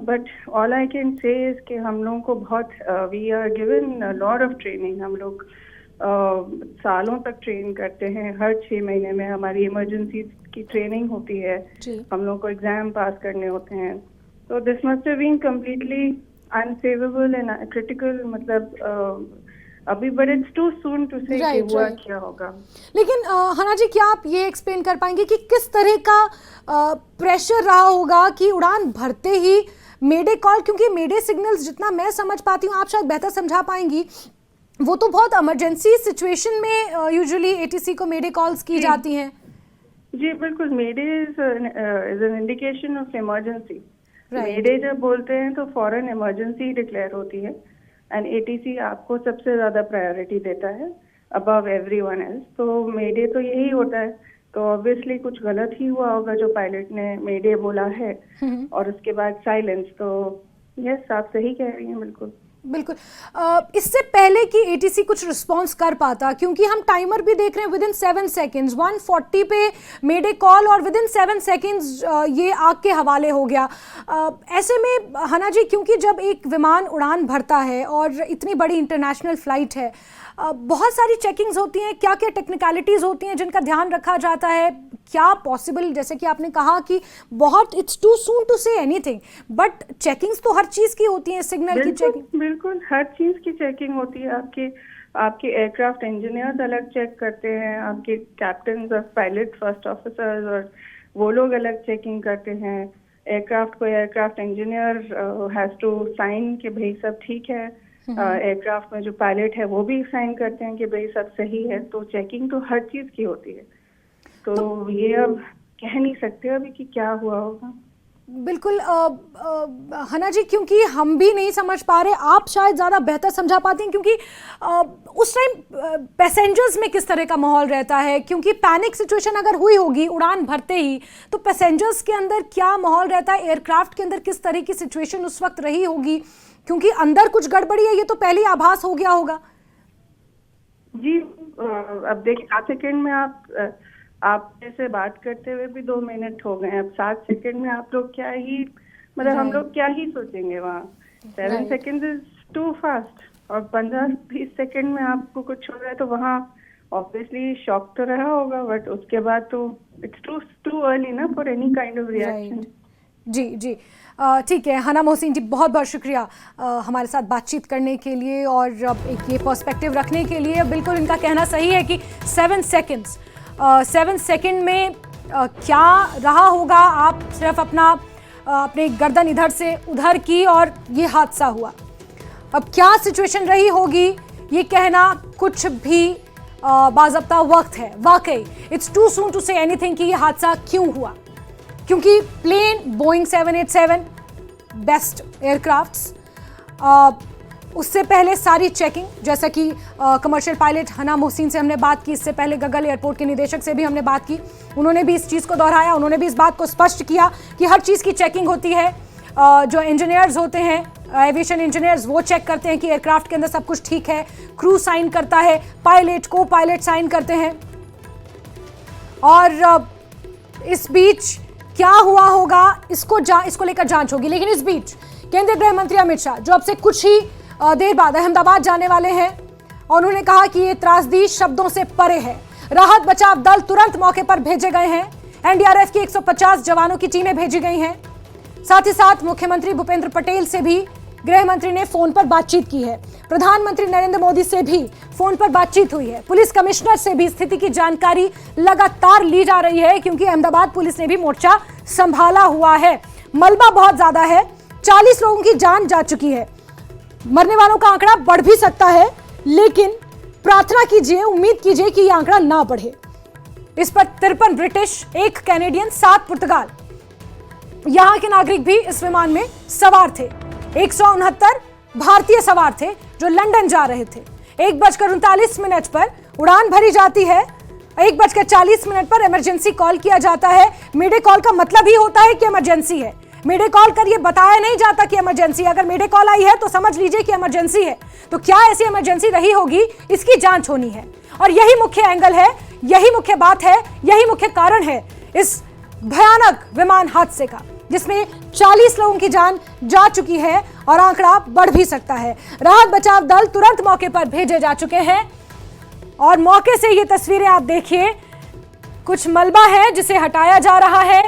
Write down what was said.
But all I can say is कि हम लोगों को बहुत we are given lot of training. हम लोग सालों तक ट्रेन करते हैं। हर 6 महीने में हमारी इमरजेंसी की ट्रेनिंग होती है। हम लोग को एग्जाम पास करने होते हैं। तो this must have been completely unfavourable and critical. मतलब अभी but it's too soon to say कि हुआ क्या होगा। लेकिन हना जी, क्या आप ये एक्सप्लेन कर पाएंगे कि किस तरह का प्रेशर रहा होगा कि उड़ान भरते ही मेडे कॉल, क्योंकि मेडे सिग्नल्स जितना मैं समझ पाती हूँ, आप शायद बेहतर समझा पाएंगी, वो तो बहुत इमरजेंसी सिचुएशन में यूजुअली एटीसी को मेडे कॉल्स की जाती हैं। जी बिल्कुल, mayday is an indication of emergency. Mayday जब बोलते हैं तो फॉरेन इमरजेंसी डिक्लेयर होती है एंड एटीसी आपको सबसे ज्यादा प्रायोरिटी देता है अबव एवरीवन एल्स। तो मेडे तो यही होता है। तो ऑब्वियसली कुछ गलत ही हुआ होगा जो पायलट ने मेडे बोला है और उसके बाद साइलेंस। तो यस, आप सही कह रही हैं बिल्कुल। बिल्कुल। इससे पहले कि एटीसी कुछ रिस्पॉन्स कर पाता, क्योंकि हम टाइमर भी देख रहे हैं, विद इन 7 सेकेंड्स 140 पे मेडे कॉल और विद इन 7 सेकेंड्स ये आग के हवाले हो गया। ऐसे में हना जी, क्योंकि जब एक विमान उड़ान भरता है और इतनी बड़ी इंटरनेशनल फ्लाइट है, बहुत सारी चेकिंग्स होती हैं, क्या क्या टेक्निकलिटीज़ होती हैं जिनका ध्यान रखा जाता है? क्या पॉसिबल, जैसे कि आपने कहा कि बहुत it's too soon to say anything, but checkings तो हर चीज़ की होती हैं, सिग्नल की चेकिंग। बिल्कुल, हर चीज़ की चेकिंग होती है। आपके एयरक्राफ्ट इंजीनियर्स अलग चेक करते हैं, आपके कैप्टन और पायलट, फर्स्ट ऑफिसर्स, और वो लोग अलग चेकिंग करते हैं। एयरक्राफ्ट को aircraft engineer has to sign कि भाई सब ठीक है। एयरक्राफ्ट में जो पायलट है वो भी साइन करते हैं कि भाई सब सही है। तो चेकिंग तो हर चीज़ की होती है। तो ये अब कह नहीं सकते अभी कि क्या हुआ होगा। बिल्कुल हना जी, क्योंकि हम भी नहीं समझ पा रहे, आप शायद ज़्यादा बेहतर समझा पाती हैं, क्योंकि उस टाइम पैसेंजर्स में किस तरह का माहौल रहता है, क्योंकि पैनिक सिचुएशन अगर हुई होगी उड़ान भरते ही, तो पैसेंजर्स के अंदर क्या माहौल रहता है, एयरक्राफ्ट के अंदर किस तरह की सिचुएशन उस वक्त रही होगी, क्योंकि अंदर कुछ गड़बड़ी है ये तो पहले ही आभास हो गया होगा। जी अब देखिए, 7 सेकेंड में आप जैसे बात करते हुए भी 2 मिनट हो गए। अब 7 सेकेंड में आप लोग क्या ही, मतलब हम लोग क्या ही सोचेंगे वहाँ। 7 सेकेंड इज टू फास्ट। और 15-20 सेकेंड में आपको कुछ हो रहा है तो वहाँ ऑब्वियसली शॉक तो रहा होगा, बट उसके बाद तो इट्स टू अर्ली ना for any kind of reaction. जी जी, ठीक है हना मोहसिन जी, बहुत बहुत शुक्रिया हमारे साथ बातचीत करने के लिए और एक ये पर्सपेक्टिव रखने के लिए। बिल्कुल इनका कहना सही है कि 7 सेकेंड में क्या रहा होगा। आप सिर्फ अपने गर्दन इधर से उधर की और ये हादसा हुआ। अब क्या सिचुएशन रही होगी ये कहना कुछ भी बाज़ाब्ता वक्त है। वाकई it's too soon to say anything कि ये हादसा क्यों हुआ, क्योंकि प्लेन बोइंग 787 बेस्ट एयरक्राफ्ट्स, उससे पहले सारी चेकिंग, जैसा कि कमर्शियल पायलट हना मोहसिन से हमने बात की, इससे पहले गगल एयरपोर्ट के निदेशक से भी हमने बात की, उन्होंने भी इस चीज़ को दोहराया, उन्होंने भी इस बात को स्पष्ट किया कि हर चीज़ की चेकिंग होती है। जो इंजीनियर्स होते हैं, एविएशन इंजीनियर्स, वो चेक करते हैं कि एयरक्राफ्ट के अंदर सब कुछ ठीक है, क्रू साइन करता है, पायलट को पायलट साइन करते हैं। और इस बीच क्या हुआ होगा इसको लेकर जांच होगी। लेकिन इस बीच केंद्रीय गृह मंत्री अमित शाह, जो अब से कुछ ही देर बाद अहमदाबाद जाने वाले हैं, और उन्होंने कहा कि ये त्रासदी शब्दों से परे है। राहत बचाव दल तुरंत मौके पर भेजे गए हैं। एनडीआरएफ की 150 जवानों की टीमें भेजी गई हैं। साथ ही साथ मुख्यमंत्री भूपेंद्र पटेल से भी गृह मंत्री ने फोन पर बातचीत की है। प्रधानमंत्री नरेंद्र मोदी से भी फोन पर बातचीत हुई है। पुलिस कमिश्नर से भी स्थिति की जानकारी लगातार ली जा रही है, क्योंकि अहमदाबाद पुलिस ने भी मोर्चा संभाला हुआ है। मलबा बहुत ज्यादा है, 40 लोगों की जान जा चुकी है। मरने वालों का आंकड़ा बढ़ भी सकता है, लेकिन प्रार्थना कीजिए, उम्मीद कीजिए कि यह आंकड़ा ना बढ़े। इस पर 53 ब्रिटिश, 1 कैनेडियन, 7 पुर्तगाल, यहां के नागरिक भी इस विमान में सवार थे। 169 भारतीय सवार थे जो लंदन जा रहे थे। 1:39 पर उड़ान भरी जाती है। 1:40 पर इमरजेंसी कॉल किया जाता है। मेडे कॉल का मतलब ही होता है कि इमरजेंसी है। मेडे कॉल कर ये बताया नहीं जाता कि इमरजेंसी, अगर मेडे कॉल आई है तो समझ लीजिए कि इमरजेंसी है। तो क्या ऐसी इमरजेंसी रही होगी, इसकी जांच होनी है। और यही मुख्य एंगल है, यही मुख्य बात है, यही मुख्य कारण है इस भयानक विमान हादसे का। जिसमें 40 लोगों की जान जा चुकी है और आंकड़ा बढ़ भी सकता है। राहत बचाव दल तुरंत मौके पर भेजे जा चुके हैं और मौके से ये तस्वीरें आप देखिए, कुछ मलबा है जिसे हटाया जा रहा है।